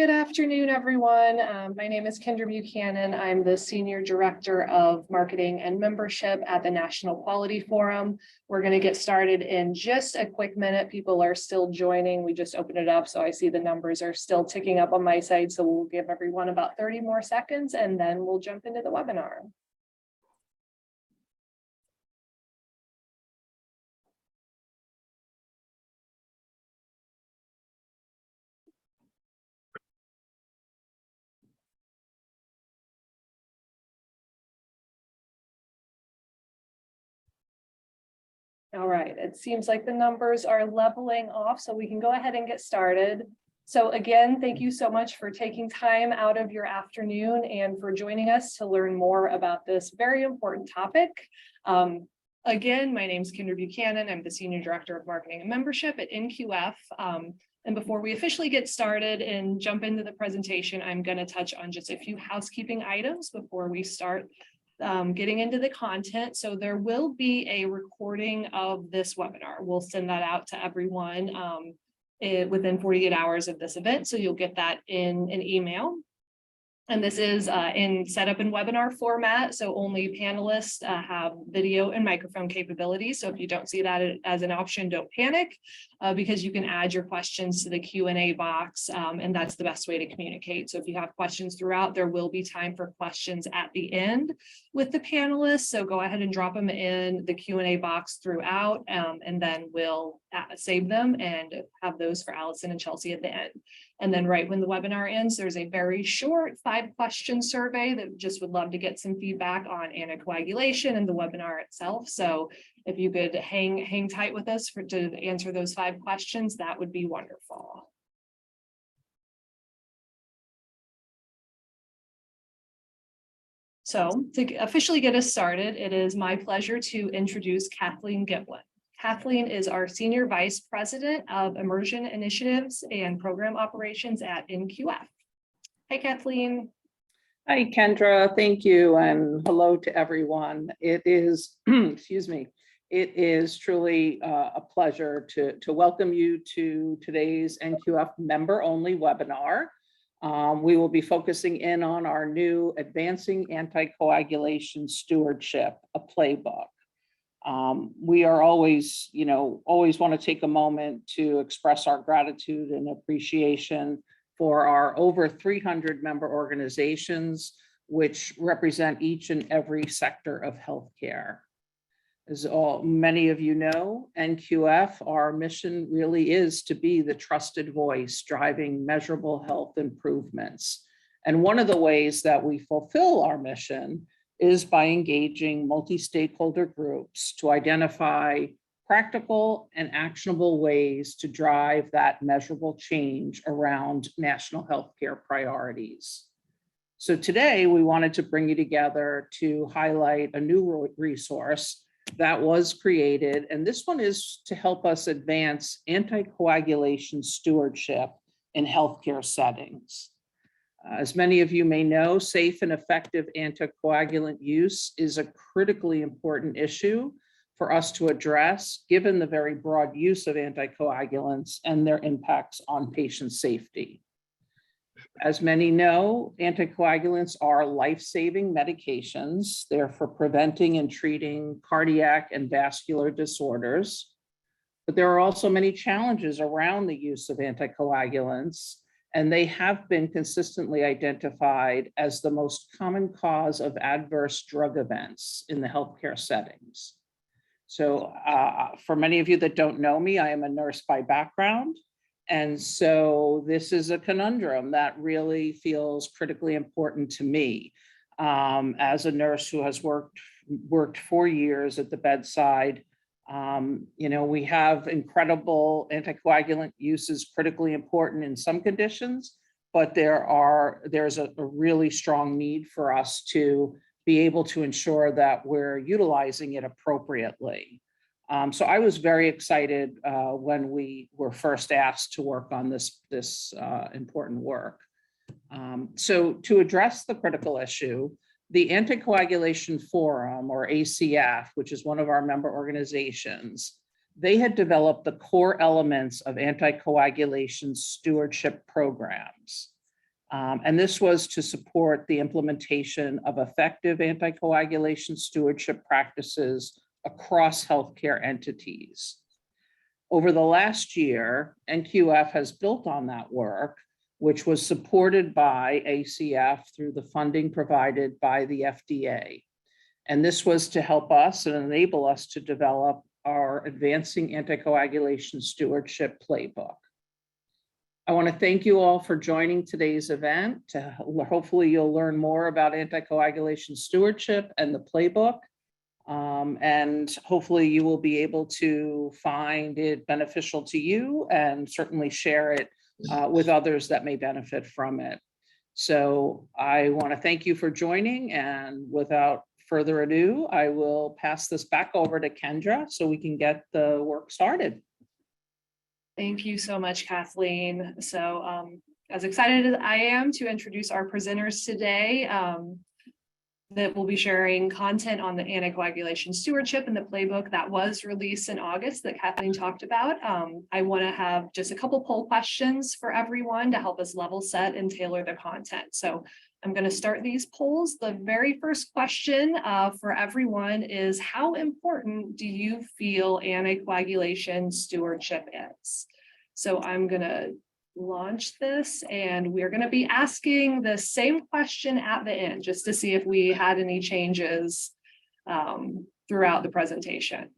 Good afternoon, everyone. My name is Kendra Buchanan. I'm the Senior Director of Marketing and Membership at the National Quality Forum. We're going to get started in just a quick minute. People are still joining. We just opened it up, so I see the numbers are still ticking up on my side. So we'll give everyone about 30 more seconds, and then we'll jump into the webinar. All right, it seems like the numbers are leveling off, so we can go ahead and get started. So again, thank you so much for taking time out of your afternoon and for joining us to learn more about this very important topic. Again, my name is Kendra Buchanan. I'm the Senior Director of Marketing and Membership at NQF. And before we officially get started and jump into the presentation, I'm going to touch on just a few housekeeping items before we start getting into the content. So there will be a recording of this webinar. We'll send that out to everyone within 48 hours of this event. So you'll get that in an email. And this is set up in webinar format. So only panelists have video and microphone capabilities. So if you don't see that as an option, don't panic because you can add your questions to the Q&A box. And that's the best way to communicate. So if you have questions throughout, there will be time for questions at the end with the panelists. So go ahead and drop them in the Q&A box throughout, and then we'll save them and have those for Allison and Chelsea at the end. And then right when the webinar ends, there's a very short 5-question survey that just would love to get some feedback on anticoagulation and the webinar itself. So if you could hang tight with us to answer those 5 questions, that would be wonderful. So to officially get us started, it is my pleasure to introduce Kathleen Gitlin. Kathleen is our Senior Vice President of Immersion Initiatives and Program Operations at NQF. Hey, Kathleen. Hi, Kendra. Thank you. And hello to everyone. It is, excuse me, it is truly a pleasure to welcome you to today's NQF member-only webinar. We will be focusing in on our new Advancing Anticoagulation Stewardship, a playbook. We are always want to take a moment to express our gratitude and appreciation for our over 300 member organizations, which represent each and every sector of healthcare. As many of you know, NQF, our mission really is to be the trusted voice driving measurable health improvements. And one of the ways that we fulfill our mission is by engaging multi-stakeholder groups to identify practical and actionable ways to drive that measurable change around national healthcare priorities. So today we wanted to bring you together to highlight a new resource that was created, and this one is to help us advance anticoagulation stewardship in healthcare settings. As many of you may know, safe and effective anticoagulant use is a critically important issue for us to address, given the very broad use of anticoagulants and their impacts on patient safety. As many know, anticoagulants are life-saving medications. They're for preventing and treating cardiac and vascular disorders. But there are also many challenges around the use of anticoagulants, and they have been consistently identified as the most common cause of adverse drug events in the healthcare settings. So for many of you that don't know me, I am a nurse by background. And so this is a conundrum that really feels critically important to me. As a nurse who has worked 4 years at the bedside, we have incredible anticoagulant use is critically important in some conditions, but there's a really strong need for us to be able to ensure that we're utilizing it appropriately. So I was very excited when we were first asked to work on this important work. So to address the critical issue, the Anticoagulation Forum, or ACF, which is one of our member organizations, they had developed the core elements of anticoagulation stewardship programs. And this was to support the implementation of effective anticoagulation stewardship practices across healthcare entities. Over the last year, NQF has built on that work, which was supported by ACF through the funding provided by the FDA. And this was to help us and enable us to develop our Advancing Anticoagulation Stewardship Playbook. I want to thank you all for joining today's event. Hopefully you'll learn more about anticoagulation stewardship and the playbook. And hopefully you will be able to find it beneficial to you and certainly share it with others that may benefit from it. So I want to thank you for joining, and without further ado, I will pass this back over to Kendra so we can get the work started. Thank you so much, Kathleen. So as excited as I am to introduce our presenters today, that will be sharing content on the anticoagulation stewardship and the playbook that was released in August that Kathleen talked about. I want to have just a couple poll questions for everyone to help us level set and tailor the content. So I'm going to start these polls. The very first question for everyone is, how important do you feel anticoagulation stewardship is? So I'm going to launch this, and we're going to be asking the same question at the end just to see if we had any changes throughout the presentation.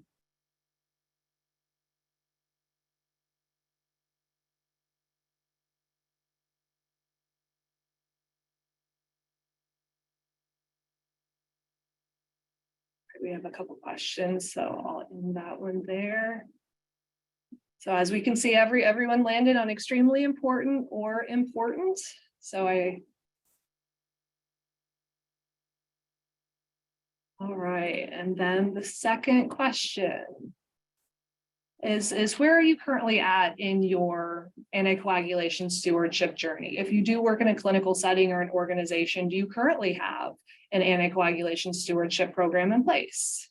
We have a couple questions, so I'll end that one there. So as we can see, everyone landed on extremely important or important. So all right, and then the second question is where are you currently at in your anticoagulation stewardship journey? If you do work in a clinical setting or an organization, do you currently have an anticoagulation stewardship program in place?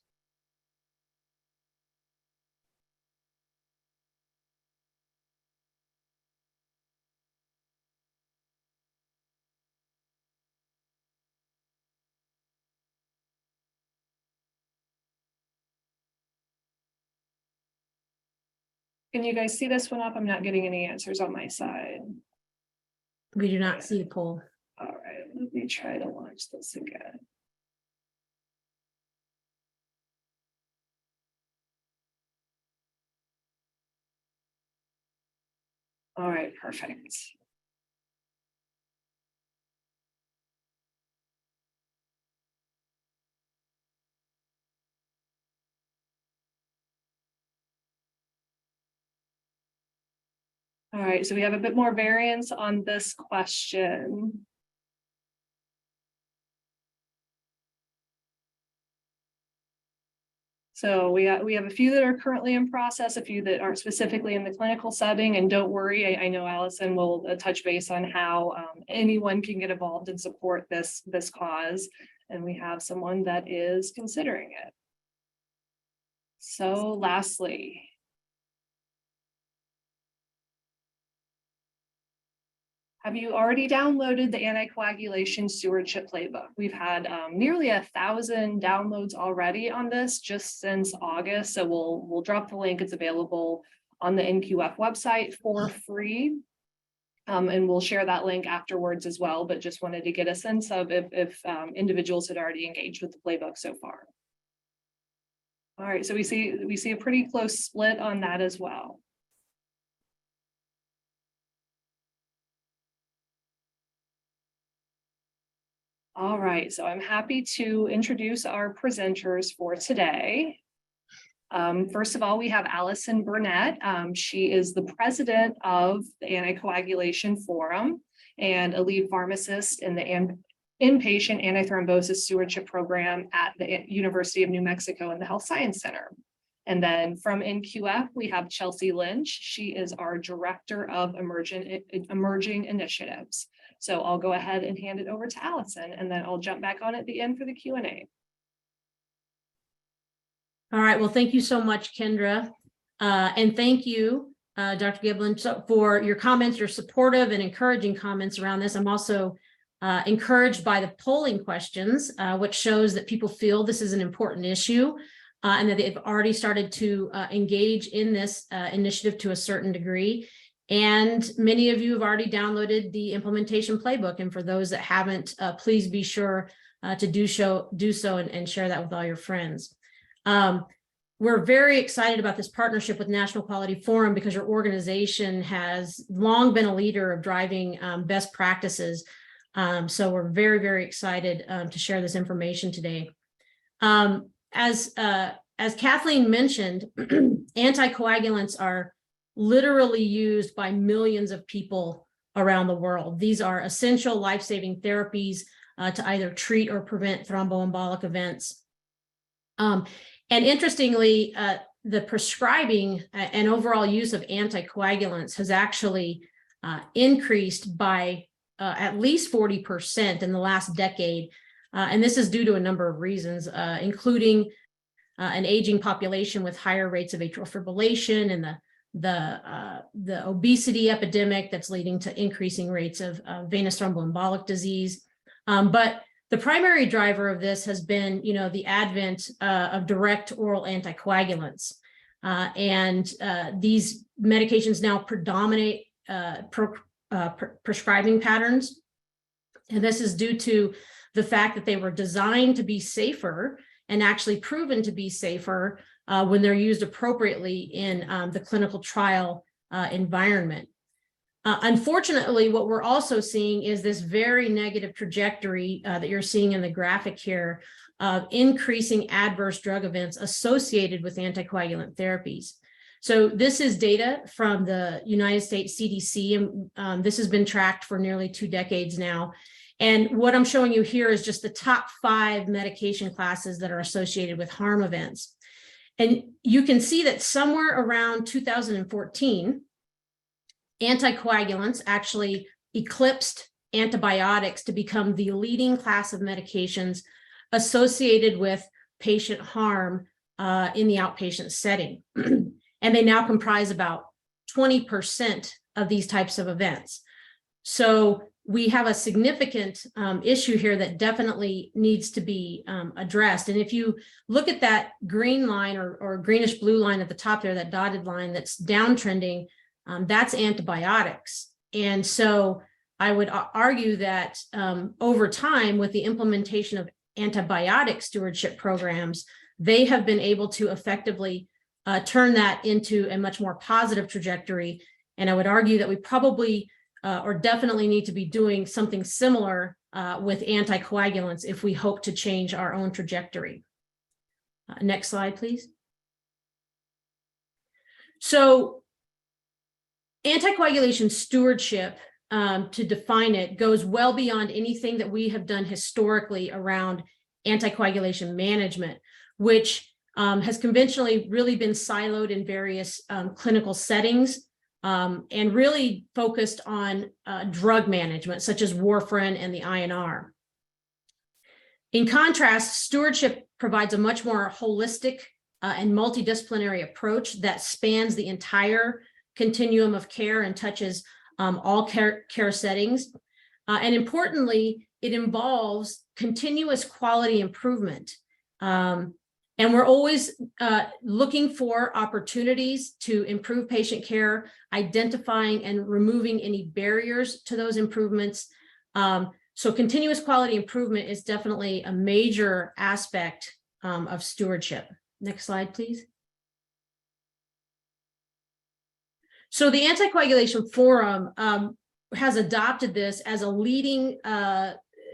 Can you guys see this one up? I'm not getting any answers on my side. We do not see a poll. All right, let me try to launch this again. All right, perfect. All right, so we have a bit more variance on this question. So we have a few that are currently in process, a few that aren't specifically in the clinical setting, and don't worry, I know Allison will touch base on how anyone can get involved and support this cause, and we have someone that is considering it. So lastly, have you already downloaded the Anticoagulation Stewardship Playbook? We've had nearly 1,000 downloads already on this just since August. So we'll drop the link. It's available on the NQF website for free. And we'll share that link afterwards as well, but just wanted to get a sense of if individuals had already engaged with the playbook so far. All right, so we see a pretty close split on that as well. All right, so I'm happy to introduce our presenters for today. First of all, we have Allison Burnett. She is the president of the Anticoagulation Forum and a lead pharmacist in the inpatient antithrombosis stewardship program at the University of New Mexico in the Health Science Center. And then from NQF, we have Chelsea Lynch. She is our director of emerging initiatives. So I'll go ahead and hand it over to Allison, and then I'll jump back on at the end for the Q&A. All right, well, thank you so much, Kendra. And thank you Dr. Giblin, so for your comments, your supportive and encouraging comments around this. I'm also encouraged by the polling questions, which shows that people feel this is an important issue and that they've already started to engage in this initiative to a certain degree. And many of you have already downloaded the implementation playbook. And for those that haven't, please be sure to do so and share that with all your friends. We're very excited about this partnership with National Quality Forum because your organization has long been a leader of driving best practices. So we're very, very excited to share this information today. As Kathleen mentioned, anticoagulants are literally used by millions of people around the world. These are essential life-saving therapies to either treat or prevent thromboembolic events. And interestingly, the prescribing and overall use of anticoagulants has actually increased by at least 40% in the last decade. And this is due to a number of reasons, including an aging population with higher rates of atrial fibrillation and the obesity epidemic that's leading to increasing rates of venous thromboembolic disease. But the primary driver of this has been, the advent of direct oral anticoagulants. And these medications now predominate prescribing patterns. And this is due to the fact that they were designed to be safer and actually proven to be safer when they're used appropriately in the clinical trial environment. Unfortunately, what we're also seeing is this very negative trajectory that you're seeing in the graphic here of increasing adverse drug events associated with anticoagulant therapies. So this is data from the United States CDC, and this has been tracked for nearly 2 decades now. And what I'm showing you here is just the top 5 medication classes that are associated with harm events. And you can see that somewhere around 2014, anticoagulants actually eclipsed antibiotics to become the leading class of medications associated with patient harm in the outpatient setting. And they now comprise about 20% of these types of events. So we have a significant issue here that definitely needs to be addressed. And if you look at that green line or greenish blue line at the top there, that dotted line that's downtrending, that's antibiotics. And so I would argue that over time, with the implementation of antibiotic stewardship programs, they have been able to effectively turn that into a much more positive trajectory. And I would argue that we probably or definitely need to be doing something similar with anticoagulants if we hope to change our own trajectory. Next slide, please. So anticoagulation stewardship, to define it, goes well beyond anything that we have done historically around anticoagulation management, which has conventionally really been siloed in various clinical settings and really focused on drug management, such as warfarin and the INR. In contrast, stewardship provides a much more holistic and multidisciplinary approach that spans the entire continuum of care and touches all care settings. And importantly, it involves continuous quality improvement. And we're always looking for opportunities to improve patient care, identifying and removing any barriers to those improvements. So continuous quality improvement is definitely a major aspect of stewardship. Next slide, please. So the Anticoagulation Forum has adopted this as a leading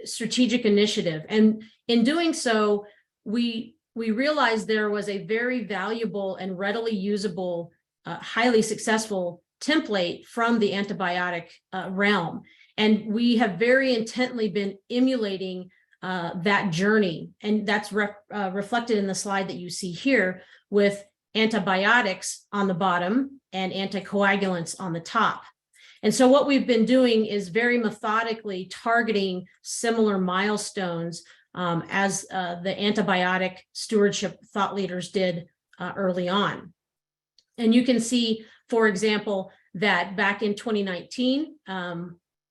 strategic initiative. And in doing so, we realized there was a very valuable and readily usable, highly successful template from the antibiotic realm. And we have very intently been emulating that journey. And that's reflected in the slide that you see here with antibiotics on the bottom and anticoagulants on the top. And so what we've been doing is very methodically targeting similar milestones as the antibiotic stewardship thought leaders did early on. And you can see, for example, that back in 2019,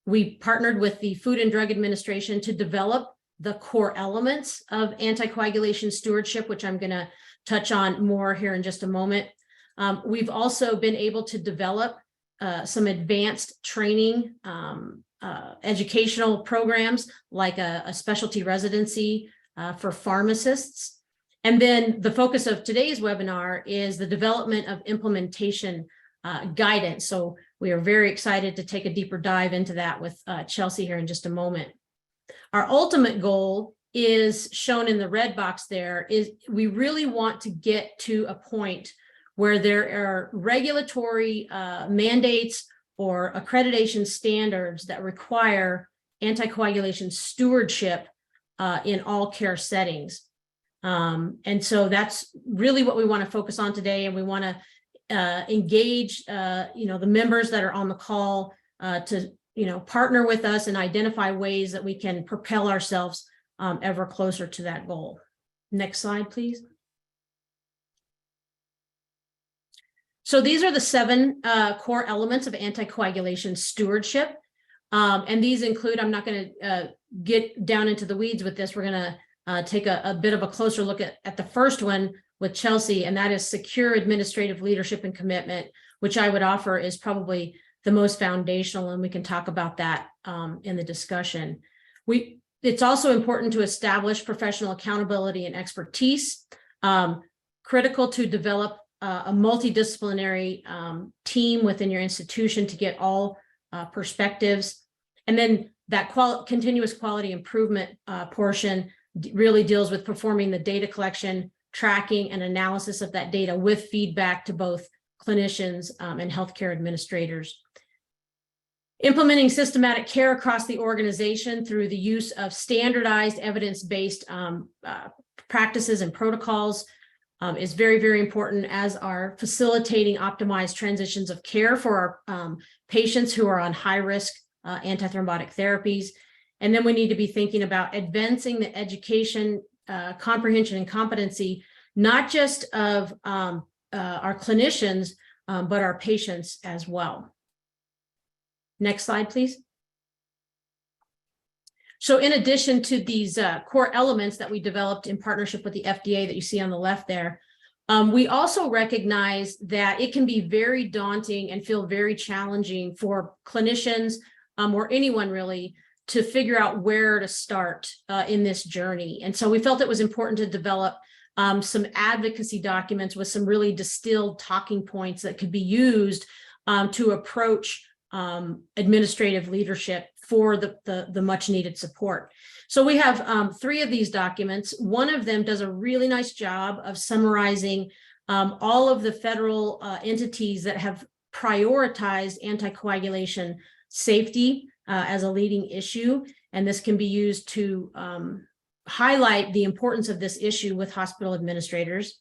we partnered with the Food and Drug Administration to develop the core elements of anticoagulation stewardship, which I'm going to touch on more here in just a moment. We've also been able to develop some advanced training educational programs like a specialty residency for pharmacists. And then the focus of today's webinar is the development of implementation guidance. So we are very excited to take a deeper dive into that with Chelsea here in just a moment. Our ultimate goal is shown in the red box there, is we really want to get to a point where there are regulatory mandates or accreditation standards that require anticoagulation stewardship in all care settings. And so that's really what we want to focus on today. And we want to engage, the members that are on the call to, partner with us and identify ways that we can propel ourselves ever closer to that goal. Next slide, please. So these are the 7 core elements of anticoagulation stewardship. And these include, I'm not going to get down into the weeds with this. We're going to take a bit of a closer look at the first one with Chelsea, and that is secure administrative leadership and commitment, which I would offer is probably the most foundational, and we can talk about that in the discussion. It's also important to establish professional accountability and expertise, critical to develop a multidisciplinary team within your institution to get all perspectives. And then that continuous quality improvement portion really deals with performing the data collection, tracking, and analysis of that data with feedback to both clinicians and healthcare administrators. Implementing systematic care across the organization through the use of standardized evidence-based practices and protocols is very, very important, as are facilitating optimized transitions of care for our patients who are on high-risk antithrombotic therapies. And then we need to be thinking about advancing the education, comprehension, and competency, not just of our clinicians, but our patients as well. Next slide, please. So in addition to these core elements that we developed in partnership with the FDA that you see on the left there, we also recognize that it can be very daunting and feel very challenging for clinicians or anyone really to figure out where to start in this journey. And so we felt it was important to develop some advocacy documents with some really distilled talking points that could be used to approach administrative leadership for the much needed support. So we have 3 of these documents. One of them does a really nice job of summarizing all of the federal entities that have prioritized anticoagulation safety as a leading issue. And this can be used to highlight the importance of this issue with hospital administrators.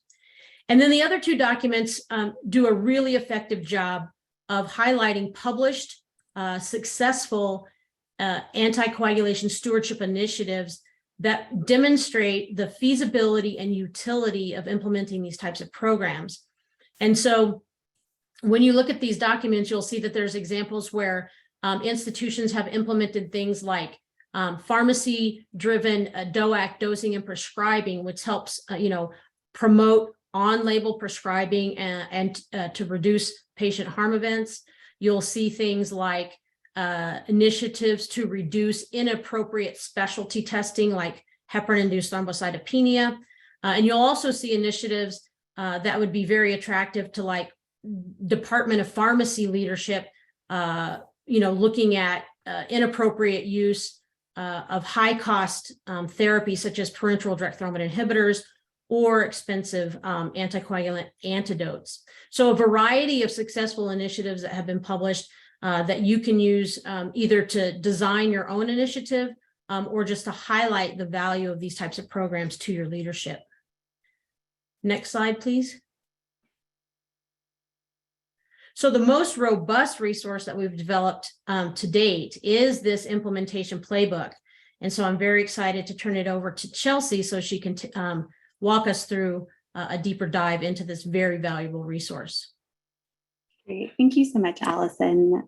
And then the other 2 documents do a really effective job of highlighting published, successful anticoagulation stewardship initiatives that demonstrate the feasibility and utility of implementing these types of programs. And so when you look at these documents, you'll see that there's examples where institutions have implemented things like pharmacy-driven DOAC dosing and prescribing, which helps promote on-label prescribing and to reduce patient harm events. You'll see things like initiatives to reduce inappropriate specialty testing like heparin-induced thrombocytopenia. And you'll also see initiatives that would be very attractive to like Department of Pharmacy leadership, looking at inappropriate use of high-cost therapies such as parenteral direct thrombin inhibitors or expensive anticoagulant antidotes. So a variety of successful initiatives that have been published that you can use either to design your own initiative or just to highlight the value of these types of programs to your leadership. Next slide, please. So the most robust resource that we've developed to date is this implementation playbook. And so I'm very excited to turn it over to Chelsea so she can walk us through a deeper dive into this very valuable resource. Great. Thank you so much, Allison.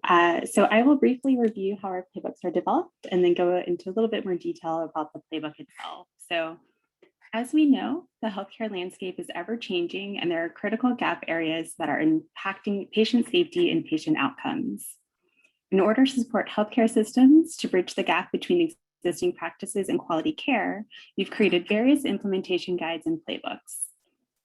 So I will briefly review how our playbooks are developed and then go into a little bit more detail about the playbook itself. So as we know, the healthcare landscape is ever changing and there are critical gap areas that are impacting patient safety and patient outcomes. In order to support healthcare systems to bridge the gap between existing practices and quality care, we've created various implementation guides and playbooks.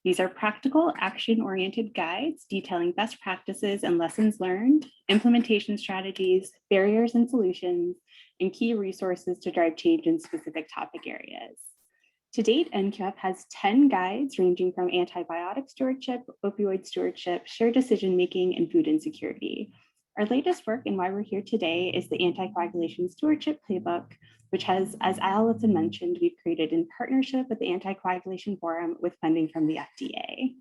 These are practical, action-oriented guides detailing best practices and lessons learned, implementation strategies, barriers and solutions, and key resources to drive change in specific topic areas. To date, NQF has 10 guides ranging from antibiotic stewardship, opioid stewardship, shared decision-making, and food insecurity. Our latest work and why we're here today is the Anticoagulation Stewardship Playbook, which has, as Allison mentioned, we've created in partnership with the Anticoagulation Forum with funding from the FDA.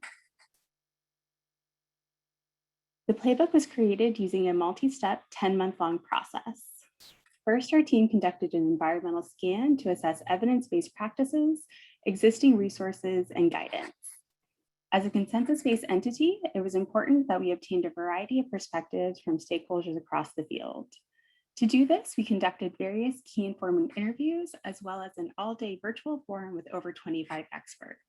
The playbook was created using a multi-step 10-month-long process. First, our team conducted an environmental scan to assess evidence-based practices, existing resources, and guidance. As a consensus-based entity, it was important that we obtained a variety of perspectives from stakeholders across the field. To do this, we conducted various key informing interviews, as well as an all-day virtual forum with over 25 experts.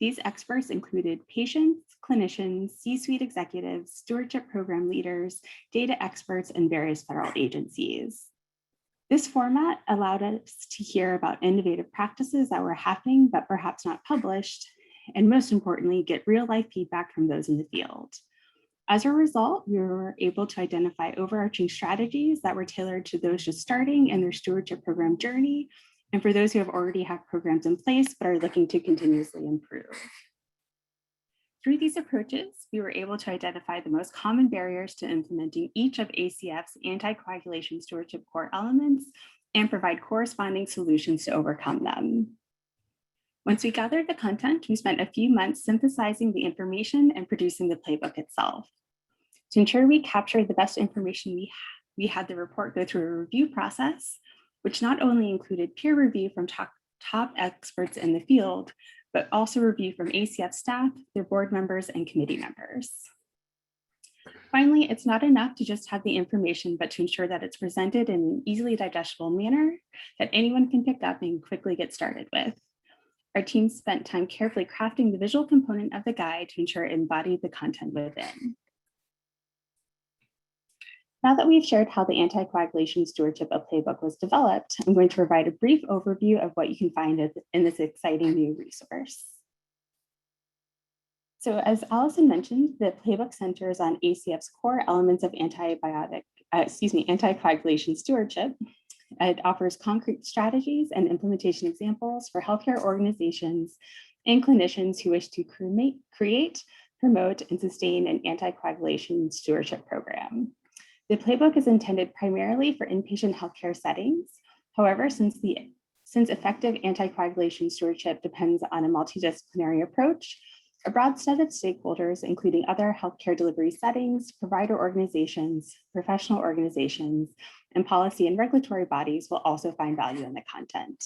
These experts included patients, clinicians, C-suite executives, stewardship program leaders, data experts, and various federal agencies. This format allowed us to hear about innovative practices that were happening, but perhaps not published, and most importantly, get real-life feedback from those in the field. As a result, we were able to identify overarching strategies that were tailored to those just starting in their stewardship program journey, and for those who have already have programs in place but are looking to continuously improve. Through these approaches, we were able to identify the most common barriers to implementing each of ACF's anticoagulation stewardship core elements and provide corresponding solutions to overcome them. Once we gathered the content, we spent a few months synthesizing the information and producing the playbook itself. To ensure we captured the best information we had the report go through a review process, which not only included peer review from top experts in the field, but also review from ACF staff, their board members, and committee members. Finally, it's not enough to just have the information, but to ensure that it's presented in an easily digestible manner that anyone can pick up and quickly get started with. Our team spent time carefully crafting the visual component of the guide to ensure it embodied the content within. Now that we've shared how the Anticoagulation Stewardship Playbook was developed, I'm going to provide a brief overview of what you can find in this exciting new resource. So as Allison mentioned, the playbook centers on ACF's core elements of anticoagulation stewardship. It offers concrete strategies and implementation examples for healthcare organizations and clinicians who wish to create, promote, and sustain an anticoagulation stewardship program. The playbook is intended primarily for inpatient healthcare settings. However, since effective anticoagulation stewardship depends on a multidisciplinary approach, a broad set of stakeholders, including other healthcare delivery settings, provider organizations, professional organizations, and policy and regulatory bodies will also find value in the content.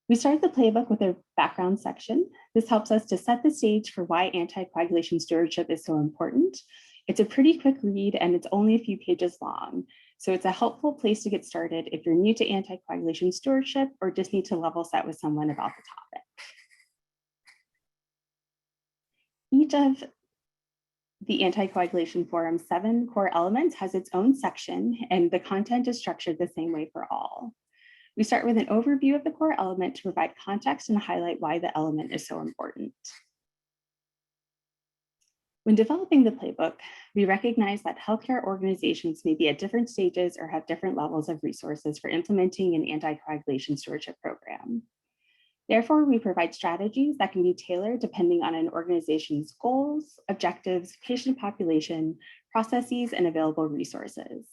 We started the playbook with a background section. This helps us to set the stage for why anticoagulation stewardship is so important. It's a pretty quick read and it's only a few pages long. So it's a helpful place to get started if you're new to anticoagulation stewardship or just need to level set with someone about the topic. Each of the Anticoagulation Forum's 7 core elements has its own section, and the content is structured the same way for all. We start with an overview of the core element to provide context and highlight why the element is so important. When developing the playbook, we recognize that healthcare organizations may be at different stages or have different levels of resources for implementing an anticoagulation stewardship program. Therefore, we provide strategies that can be tailored depending on an organization's goals, objectives, patient population, processes, and available resources.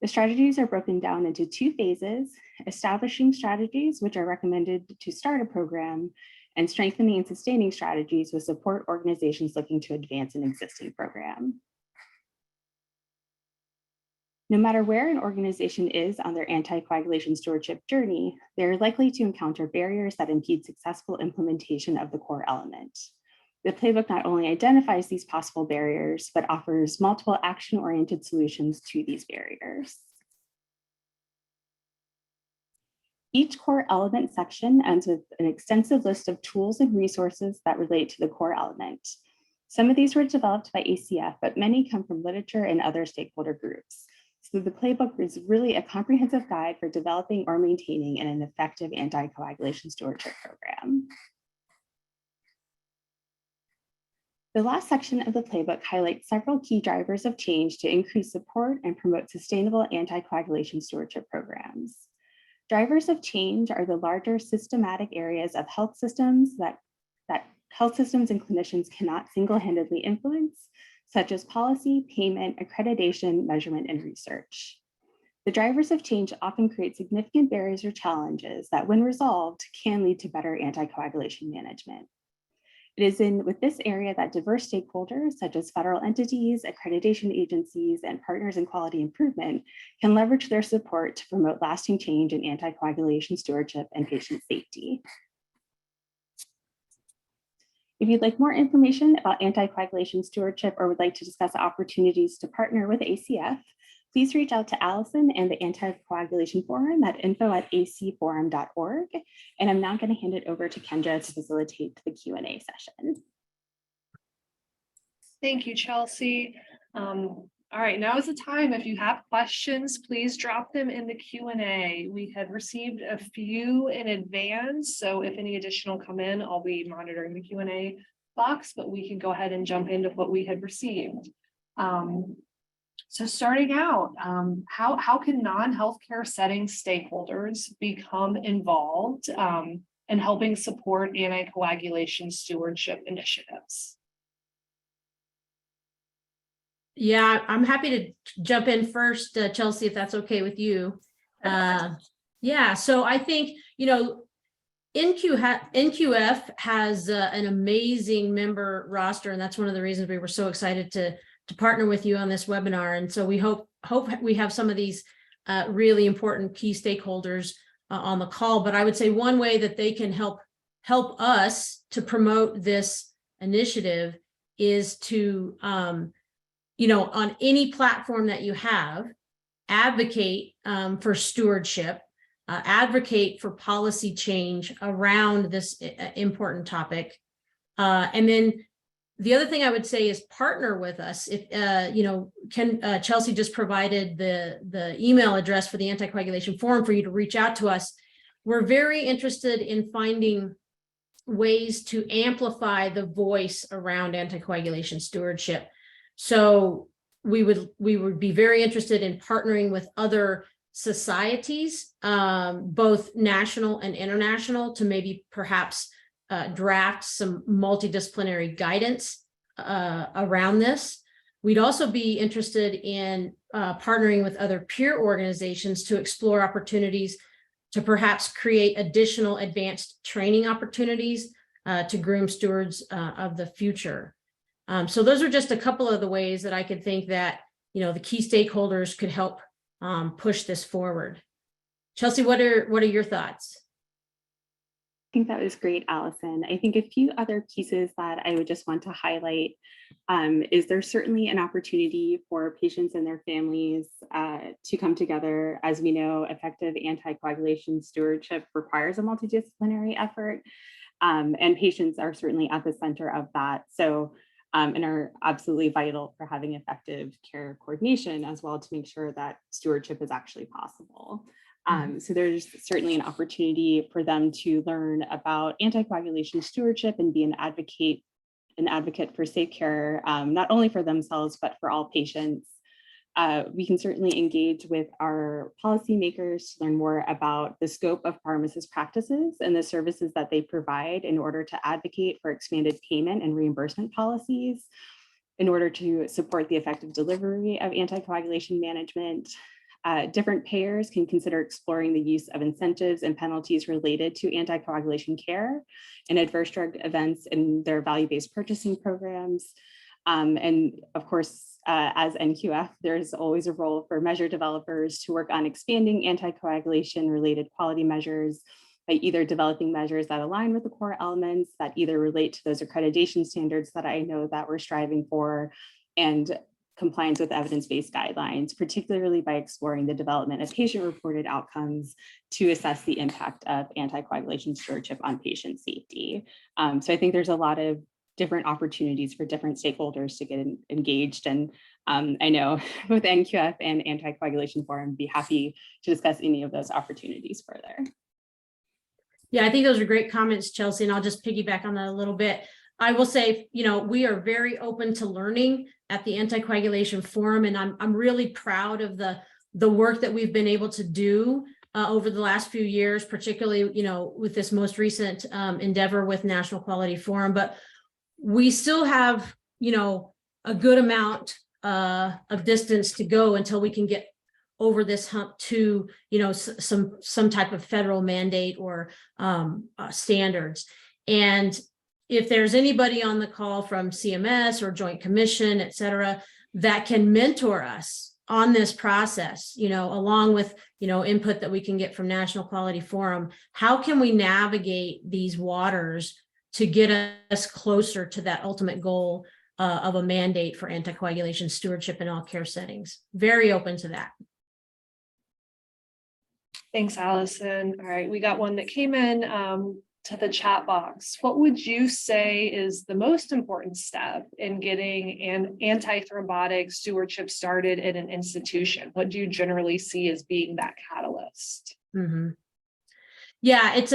The strategies are broken down into 2 phases: establishing strategies, which are recommended to start a program, and strengthening and sustaining strategies with support organizations looking to advance an existing program. No matter where an organization is on their anticoagulation stewardship journey, they're likely to encounter barriers that impede successful implementation of the core element. The playbook not only identifies these possible barriers, but offers multiple action-oriented solutions to these barriers. Each core element section ends with an extensive list of tools and resources that relate to the core element. Some of these were developed by ACF, but many come from literature and other stakeholder groups. So the playbook is really a comprehensive guide for developing or maintaining an effective anticoagulation stewardship program. The last section of the playbook highlights several key drivers of change to increase support and promote sustainable anticoagulation stewardship programs. Drivers of change are the larger systematic areas of health systems that health systems and clinicians cannot single-handedly influence, such as policy, payment, accreditation, measurement, and research. The drivers of change often create significant barriers or challenges that, when resolved, can lead to better anticoagulation management. It is with this area that diverse stakeholders, such as federal entities, accreditation agencies, and partners in quality improvement, can leverage their support to promote lasting change in anticoagulation stewardship and patient safety. If you'd like more information about anticoagulation stewardship or would like to discuss opportunities to partner with ACF, please reach out to Allison and the Anticoagulation Forum at info@acforum.org. And I'm now going to hand it over to Kendra to facilitate the Q&A session. Thank you, Chelsea. All right, now is the time. If you have questions, please drop them in the Q&A. We had received a few in advance, so if any additional come in, I'll be monitoring the Q&A box, but we can go ahead and jump into what we had received. So starting out, how can non-healthcare setting stakeholders become involved in helping support anticoagulation stewardship initiatives? Yeah, I'm happy to jump in first, Chelsea, if that's okay with you. Yeah, so I think, NQF has an amazing member roster, and that's one of the reasons we were so excited to partner with you on this webinar. And so we hope we have some of these really important key stakeholders on the call. But I would say one way that they can help us to promote this initiative is to, on any platform that you have, advocate for stewardship, advocate for policy change around this important topic. And then the other thing I would say is partner with us. If Chelsea just provided the email address for the Anticoagulation Forum for you to reach out to us. We're very interested in finding ways to amplify the voice around anticoagulation stewardship. So we would be very interested in partnering with other societies, both national and international, to maybe perhaps draft some multidisciplinary guidance around this. We'd also be interested in partnering with other peer organizations to explore opportunities to perhaps create additional advanced training opportunities to groom stewards of the future. So those are just a couple of the ways that I could think that, the key stakeholders could help push this forward. Chelsea, what are your thoughts? I think that was great, Allison. I think a few other pieces that I would just want to highlight is there's certainly an opportunity for patients and their families to come together. As we know, effective anticoagulation stewardship requires a multidisciplinary effort, and patients are certainly at the center of that. So, and are absolutely vital for having effective care coordination as well to make sure that stewardship is actually possible. So there's certainly an opportunity for them to learn about anticoagulation stewardship and be an advocate for safe care, not only for themselves, but for all patients. We can certainly engage with our policymakers to learn more about the scope of pharmacist practices and the services that they provide in order to advocate for expanded payment and reimbursement policies, in order to support the effective delivery of anticoagulation management. Different payers can consider exploring the use of incentives and penalties related to anticoagulation care and adverse drug events in their value-based purchasing programs. And of course, as NQF, there's always a role for measure developers to work on expanding anticoagulation related quality measures by either developing measures that align with the core elements that either relate to those accreditation standards that I know that we're striving for, and compliance with evidence-based guidelines, particularly by exploring the development of patient-reported outcomes to assess the impact of anticoagulation stewardship on patient safety. So I think there's a lot of different opportunities for different stakeholders to get engaged. And I know both NQF and Anticoagulation Forum would be happy to discuss any of those opportunities further. Yeah, I think those are great comments, Chelsea, and I'll just piggyback on that a little bit. I will say, we are very open to learning at the Anticoagulation Forum, and I'm really proud of the work that we've been able to do over the last few years, particularly, with this most recent endeavor with National Quality Forum. But we still have, a good amount of distance to go until we can get over this hump to, some type of federal mandate or standards. And if there's anybody on the call from CMS or Joint Commission, et cetera, that can mentor us on this process, along with, input that we can get from National Quality Forum, how can we navigate these waters to get us closer to that ultimate goal of a mandate for anticoagulation stewardship in all care settings? Very open to that. Thanks, Allison. All right, we got one that came in to the chat box. What would you say is the most important step in getting an antithrombotic stewardship started in an institution? What do you generally see as being that catalyst? Mm-hmm. Yeah, it's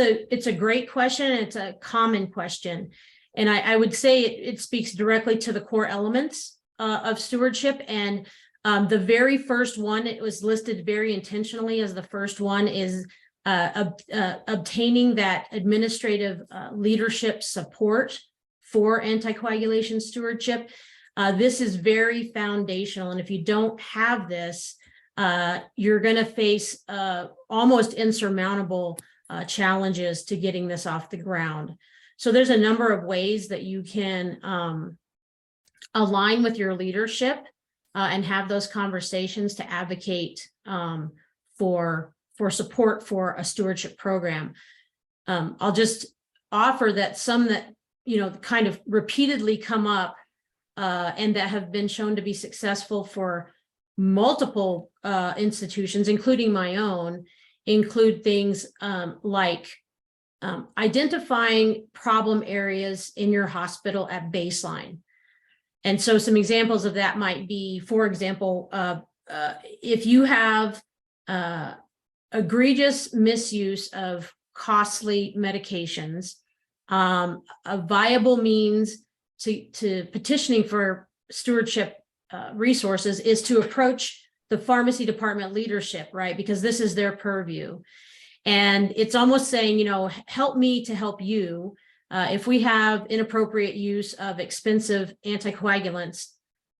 a great question. It's a common question. And I would say it speaks directly to the core elements of stewardship. And the very first one, it was listed very intentionally as the first one, is obtaining that administrative leadership support for anticoagulation stewardship. This is very foundational. And if you don't have this, you're going to face almost insurmountable challenges to getting this off the ground. So there's a number of ways that you can align with your leadership and have those conversations to advocate for support for a stewardship program. I'll just offer that some that, kind of repeatedly come up and that have been shown to be successful for multiple institutions, including my own, include things like identifying problem areas in your hospital at baseline. And so some examples of that might be, for example, if you have egregious misuse of costly medications, a viable means to petitioning for stewardship resources is to approach the pharmacy department leadership, right? Because this is their purview. And it's almost saying, help me to help you. If we have inappropriate use of expensive anticoagulants,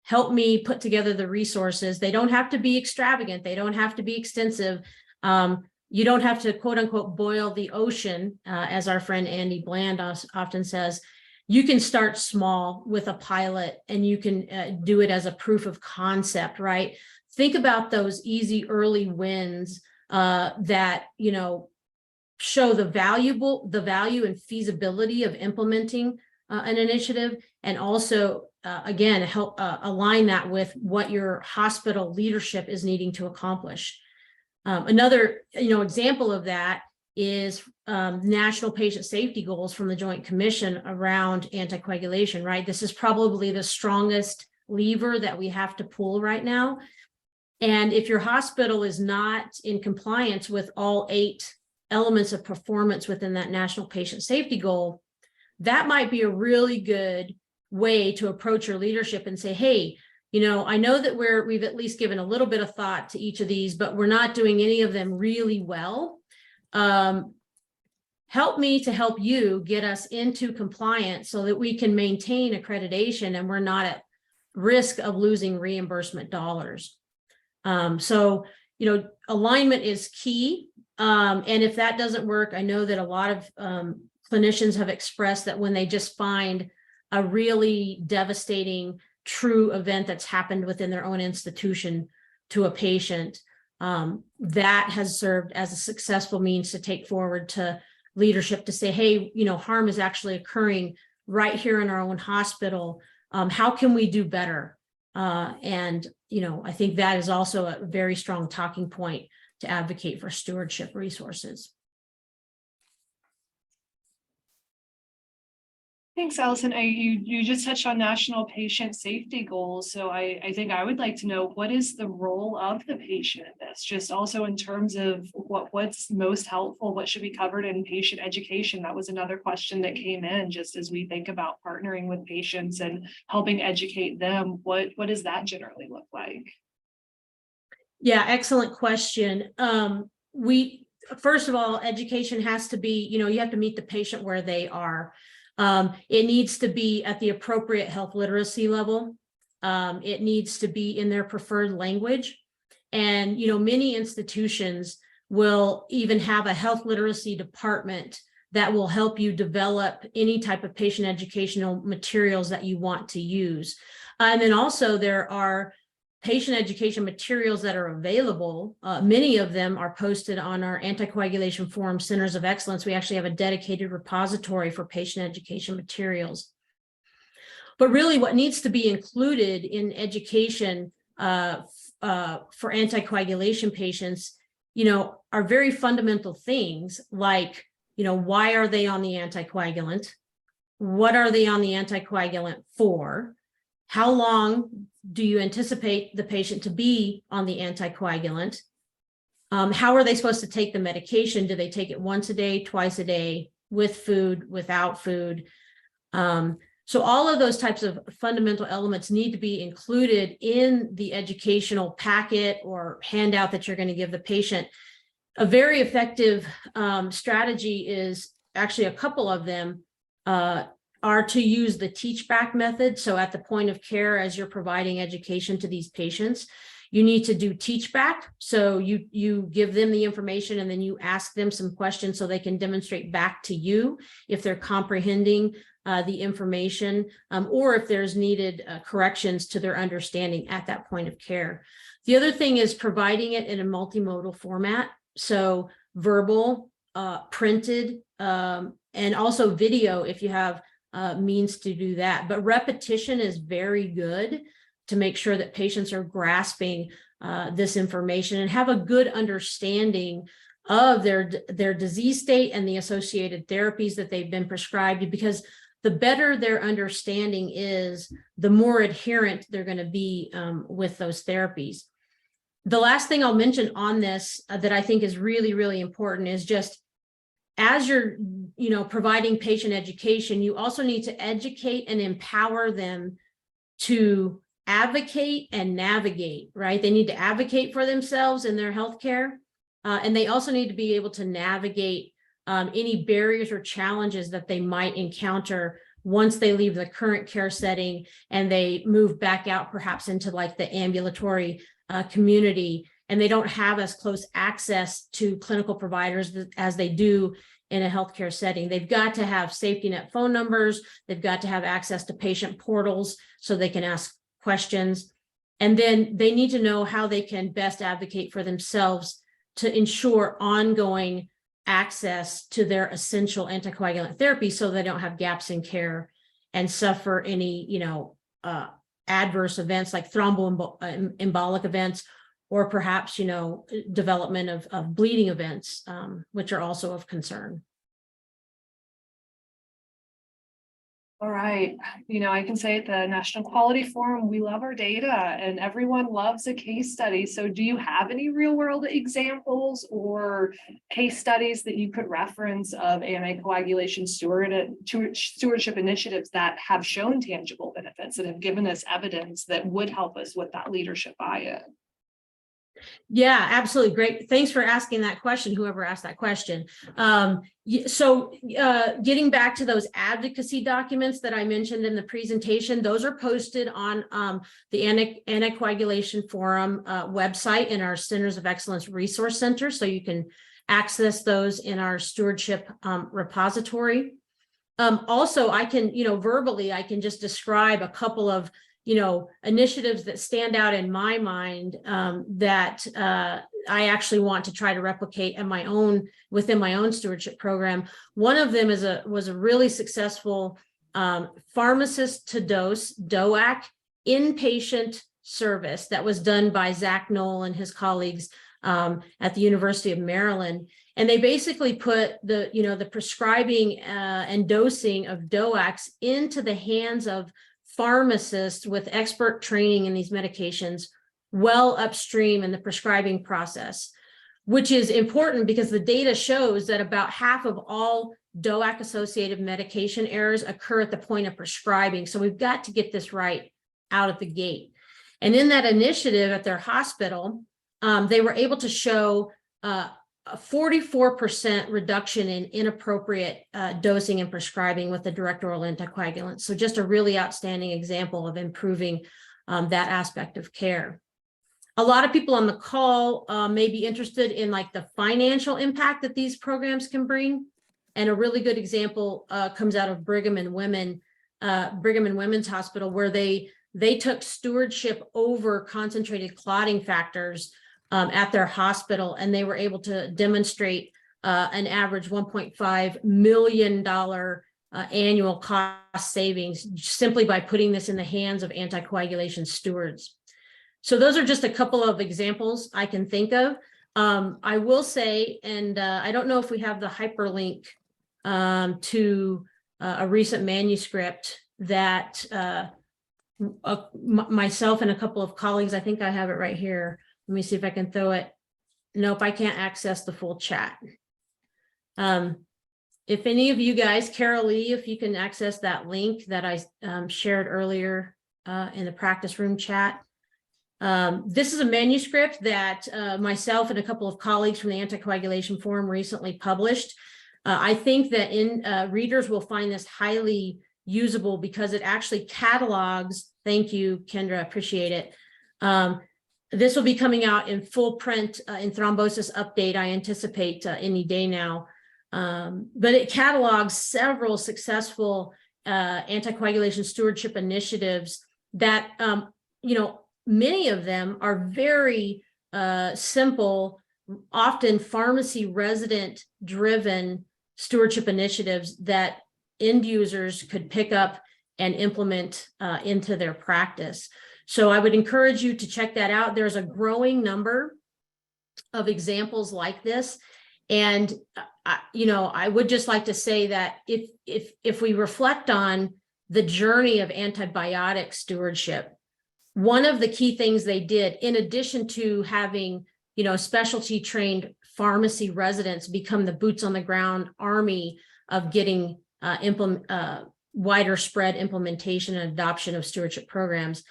help me put together the resources. They don't have to be extravagant. They don't have to be extensive. You don't have to, quote unquote, boil the ocean, as our friend Andy Bland often says. You can start small with a pilot, and you can do it as a proof of concept, right? Think about those easy early wins that, show the value and feasibility of implementing an initiative, and also, again, help align that with what your hospital leadership is needing to accomplish. Another, example of that is national patient safety goals from the Joint Commission around anticoagulation, right? This is probably the strongest lever that we have to pull right now. And if your hospital is not in compliance with all 8 elements of performance within that national patient safety goal, that might be a really good way to approach your leadership and say, hey, I know that we've at least given a little bit of thought to each of these, but we're not doing any of them really well. Help me to help you get us into compliance so that we can maintain accreditation and we're not at risk of losing reimbursement dollars. So, alignment is key. And if that doesn't work, I know that a lot of clinicians have expressed that when they just find a really devastating true event that's happened within their own institution to a patient, that has served as a successful means to take forward to leadership to say, hey, harm is actually occurring right here in our own hospital. How can we do better? And I think that is also a very strong talking point to advocate for stewardship resources. Thanks, Allison. You just touched on national patient safety goals. So I think I would like to know, what is the role of the patient in this? Just also in terms of what's most helpful, what should be covered in patient education? That was another question that came in, just as we think about partnering with patients and helping educate them. What does that generally look like? Yeah, excellent question. First of all, education has to be, you have to meet the patient where they are. It needs to be at the appropriate health literacy level. It needs to be in their preferred language. And, many institutions will even have a health literacy department that will help you develop any type of patient educational materials that you want to use. And then also there are patient education materials that are available. Many of them are posted on our Anticoagulation Forum Centers of Excellence. We actually have a dedicated repository for patient education materials. But really what needs to be included in education for anticoagulation patients, are very fundamental things like, why are they on the anticoagulant? What are they on the anticoagulant for? How long do you anticipate the patient to be on the anticoagulant? How are they supposed to take the medication? Do they take it once a day, twice a day, with food, without food? So all of those types of fundamental elements need to be included in the educational packet or handout that you're going to give the patient. A very effective strategy is actually a couple of them. Are to use the teach back method. So at the point of care, as you're providing education to these patients, you need to do teach back. So you give them the information and then you ask them some questions so they can demonstrate back to you if they're comprehending the information, or if there's needed corrections to their understanding at that point of care. The other thing is providing it in a multimodal format. So verbal, printed, and also video if you have means to do that. But repetition is very good to make sure that patients are grasping this information and have a good understanding of their disease state and the associated therapies that they've been prescribed, because the better their understanding is, the more adherent they're going to be with those therapies. The last thing I'll mention on this that I think is really, really important is just, as you're, providing patient education, you also need to educate and empower them to advocate and navigate, right? They need to advocate for themselves in their healthcare, and they also need to be able to navigate any barriers or challenges that they might encounter once they leave the current care setting and they move back out perhaps into like the ambulatory community, and they don't have as close access to clinical providers as they do in a healthcare setting. They've got to have safety net phone numbers. They've got to have access to patient portals so they can ask questions. And then they need to know how they can best advocate for themselves to ensure ongoing access to their essential anticoagulant therapy so they don't have gaps in care and suffer any, adverse events like thromboembolic events, or perhaps, development of bleeding events, which are also of concern. All right. I can say at the National Quality Forum, we love our data and everyone loves a case study. So do you have any real world examples or case studies that you could reference of anticoagulation stewardship initiatives that have shown tangible benefits, that have given us evidence that would help us with that leadership buy-in? Yeah, absolutely. Great. Thanks for asking that question, whoever asked that question. So getting back to those advocacy documents that I mentioned in the presentation, those are posted on the Anticoagulation Forum website in our Centers of Excellence Resource Center. So you can access those in our stewardship repository. Also, I can, verbally, I can just describe a couple of initiatives that stand out in my mind that I actually want to try to replicate within my own stewardship program. One of them was a really successful pharmacist to dose DOAC inpatient service that was done by Zach Knoll and his colleagues at the University of Maryland. And they basically put the prescribing and dosing of DOACs into the hands of pharmacists with expert training in these medications well upstream in the prescribing process, which is important because the data shows that about half of all DOAC associated medication errors occur at the point of prescribing. So we've got to get this right out of the gate. And in that initiative at their hospital, they were able to show a 44% reduction in inappropriate dosing and prescribing with the direct oral anticoagulants. So just a really outstanding example of improving that aspect of care. A lot of people on the call may be interested in like the financial impact that these programs can bring. And a really good example comes out of Brigham and Women's Hospital, where they took stewardship over concentrated clotting factors at their hospital, and they were able to demonstrate an average $1.5 million annual cost savings simply by putting this in the hands of anticoagulation stewards. So those are just a couple of examples I can think of. I will say, and I don't know if we have the hyperlink to a recent manuscript that myself and a couple of colleagues, I think I have it right here. Let me see if I can throw it. Nope, I can't access the full chat. If any of you guys, Carol Lee, if you can access that link that I shared earlier in the practice room chat. This is a manuscript that myself and a couple of colleagues from the Anticoagulation Forum recently published. I think that readers will find this highly usable because it actually catalogs. Thank you, Kendra, appreciate it. This will be coming out in full print in Thrombosis Update, I anticipate any day now. But it catalogs several successful anticoagulation stewardship initiatives that, many of them are very simple, often pharmacy resident driven stewardship initiatives that end users could pick up and implement into their practice. So I would encourage you to check that out. There's a growing number of examples like this. And, I would just like to say that if we reflect on the journey of antibiotic stewardship, one of the key things they did, in addition to having, specialty trained pharmacy residents become the boots on the ground army of getting wider spread implementation and adoption of stewardship programs.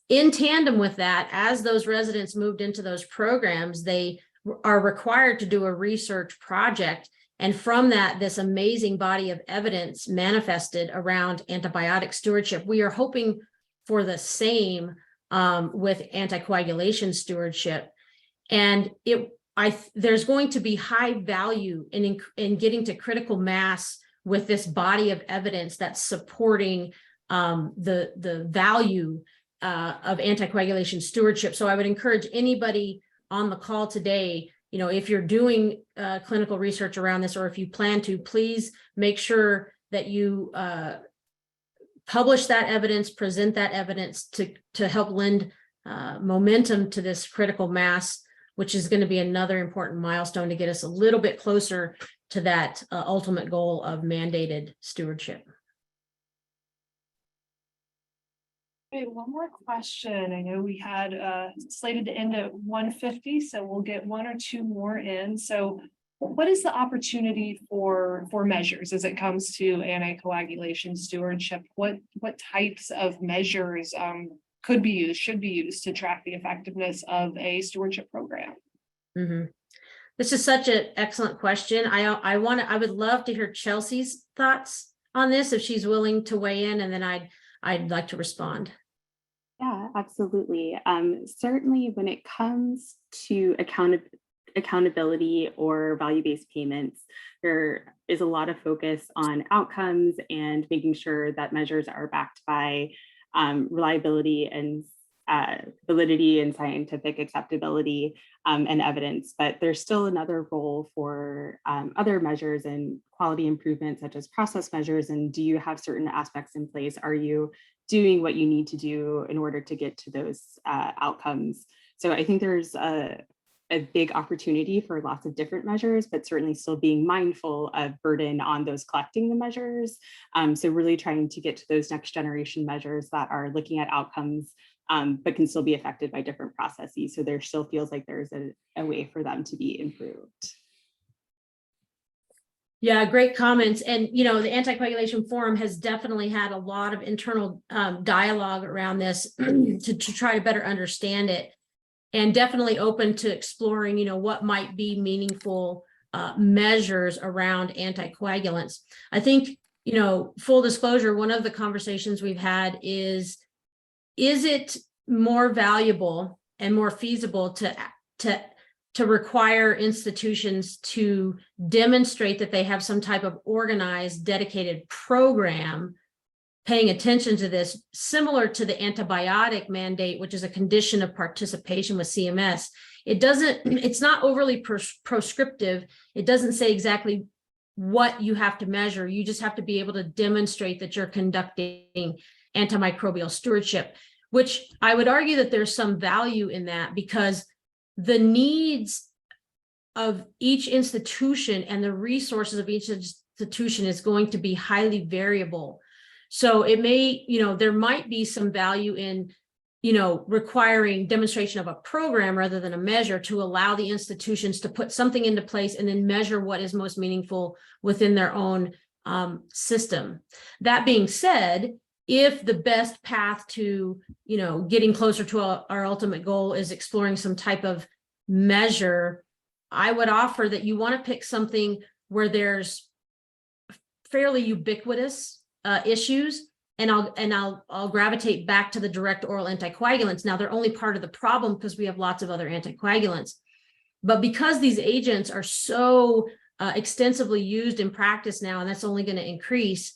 In tandem with that, as those residents moved into those programs, they are required to do a research project. And from that, this amazing body of evidence manifested around antibiotic stewardship. We are hoping for the same with anticoagulation stewardship. And there's going to be high value in getting to critical mass with this body of evidence that's supporting the value of anticoagulation stewardship. So I would encourage anybody on the call today, if you're doing clinical research around this, or if you plan to, please make sure that you publish that evidence, present that evidence to help lend momentum to this critical mass, which is going to be another important milestone to get us a little bit closer to that ultimate goal of mandated stewardship. Okay, one more question. I know we had slated to end at 1:50, so we'll get one or two more in. So what is the opportunity for measures as it comes to anticoagulation stewardship? What types of measures could be used, should be used to track the effectiveness of a stewardship program? Mm-hmm. This is such an excellent question. I would love to hear Chelsea's thoughts on this if she's willing to weigh in, and then I'd like to respond. Yeah, absolutely. Certainly when it comes to accountability or value-based payments, there is a lot of focus on outcomes and making sure that measures are backed by reliability and validity and scientific acceptability and evidence, but there's still another role for other measures and quality improvement, such as process measures. And do you have certain aspects in place? Are you doing what you need to do in order to get to those outcomes? So I think there's a big opportunity for lots of different measures, but certainly still being mindful of burden on those collecting the measures. So really trying to get to those next generation measures that are looking at outcomes, but can still be affected by different processes. So there still feels like there's a way for them to be improved. Yeah, great comments. And, you know, the Anticoagulation Forum has definitely had a lot of internal dialogue around this to try to better understand it, and definitely open to exploring, you know, what might be meaningful measures around anticoagulants. I think, you know, full disclosure, one of the conversations we've had is it more valuable and more feasible to require institutions to demonstrate that they have some type of organized, dedicated program paying attention to this, similar to the antibiotic mandate, which is a condition of participation with CMS. It's not overly prescriptive. It doesn't say exactly what you have to measure. You just have to be able to demonstrate that you're conducting antimicrobial stewardship, which I would argue that there's some value in that, because the needs of each institution and the resources of each institution is going to be highly variable. So it may, you know, there might be some value in, you know, requiring demonstration of a program rather than a measure to allow the institutions to put something into place and then measure what is most meaningful within their own system. That being said, if the best path to, you know, getting closer to our ultimate goal is exploring some type of measure, I would offer that you want to pick something where there's fairly ubiquitous issues, and I'll gravitate back to the direct oral anticoagulants. Now, they're only part of the problem because we have lots of other anticoagulants, but because these agents are so extensively used in practice now, and that's only going to increase,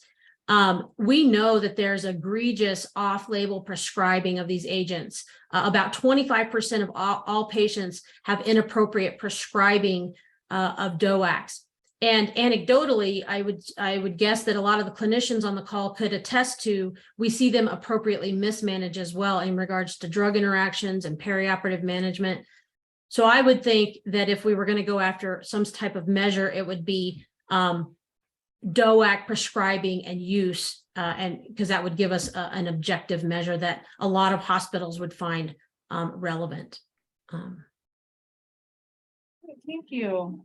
we know that there's egregious off-label prescribing of these agents. About 25% of all patients have inappropriate prescribing of DOACs. And anecdotally, I would guess that a lot of the clinicians on the call could attest to, we see them appropriately mismanaged as well in regards to drug interactions and perioperative management. So I would think that if we were going to go after some type of measure, it would be DOAC prescribing and use, and because that would give us an objective measure that a lot of hospitals would find relevant. Thank you.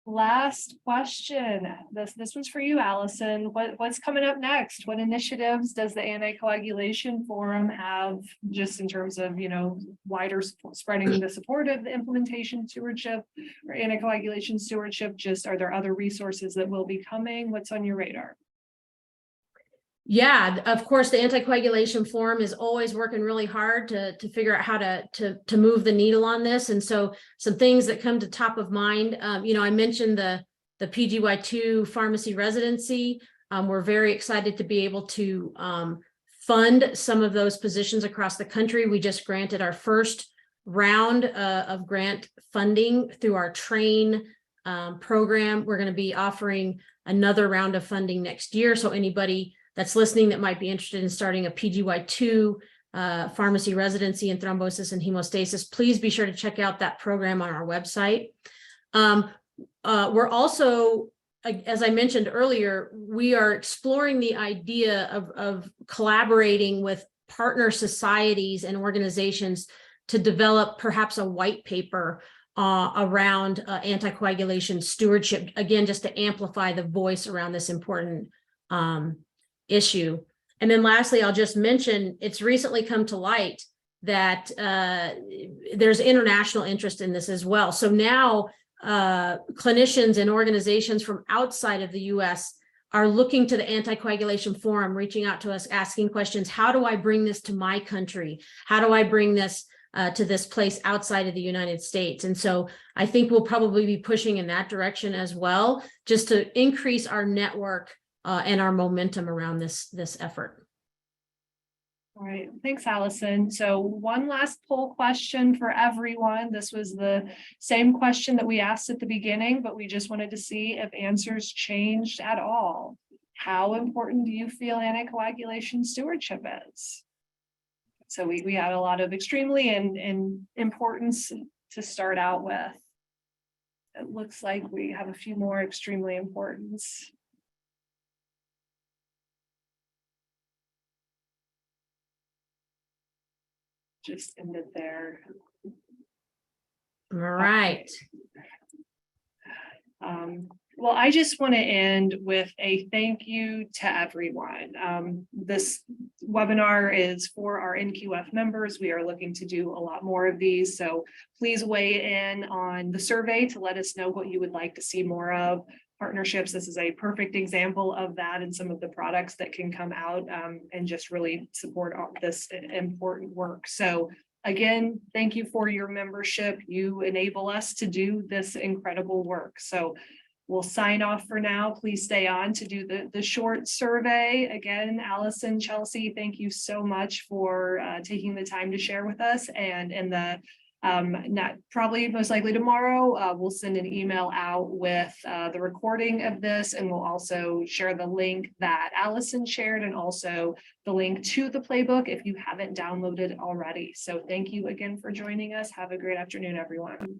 Last question. This one's for you, Allison. What's coming up next? What initiatives does the Anticoagulation Forum have, just in terms of, you know, wider spreading the support of the implementation stewardship or anticoagulation stewardship? Just, are there other resources that will be coming? What's on your radar? Yeah, of course, the Anticoagulation Forum is always working really hard to figure out how to move the needle on this. And so some things that come to top of mind, you know, I mentioned the PGY2 pharmacy residency. We're very excited to be able to fund some of those positions across the country. We just granted our first round of grant funding through our TRAIN program. We're going to be offering another round of funding next year. So anybody that's listening that might be interested in starting a PGY2 pharmacy residency in thrombosis and hemostasis, please be sure to check out that program on our website. We're also, as I mentioned earlier, we are exploring the idea of collaborating with partner societies and organizations to develop perhaps a white paper around anticoagulation stewardship, again, just to amplify the voice around this important issue. And then lastly, I'll just mention, it's recently come to light that there's international interest in this as well. So now clinicians and organizations from outside of the US are looking to the Anticoagulation Forum, reaching out to us, asking questions. How do I bring this to my country? How do I bring this to this place outside of the United States? And so I think we'll probably be pushing in that direction as well, just to increase our network and our momentum around this effort. All right, thanks, Allison. So one last poll question for everyone. This was the same question that we asked at the beginning, but we just wanted to see if answers changed at all. How important do you feel anticoagulation stewardship is? So we had a lot of extremely and importance to start out with. It looks like we have a few more extremely importance. Just ended there. All right. Well, I just want to end with a thank you to everyone. This webinar is for our NQF members. We are looking to do a lot more of these, so please weigh in on the survey to let us know what you would like to see more of. Partnerships, this is a perfect example of that, and some of the products that can come out and just really support all this important work. So again, thank you for your membership. You enable us to do this incredible work. So we'll sign off for now. Please stay on to do the short survey. Again, Allison, Chelsea, thank you so much for taking the time to share with us. And in the not probably most likely tomorrow, we'll send an email out with the recording of this, and we'll also share the link that Allison shared and also the link to the playbook if you haven't downloaded already. So thank you again for joining us. Have a great afternoon, everyone.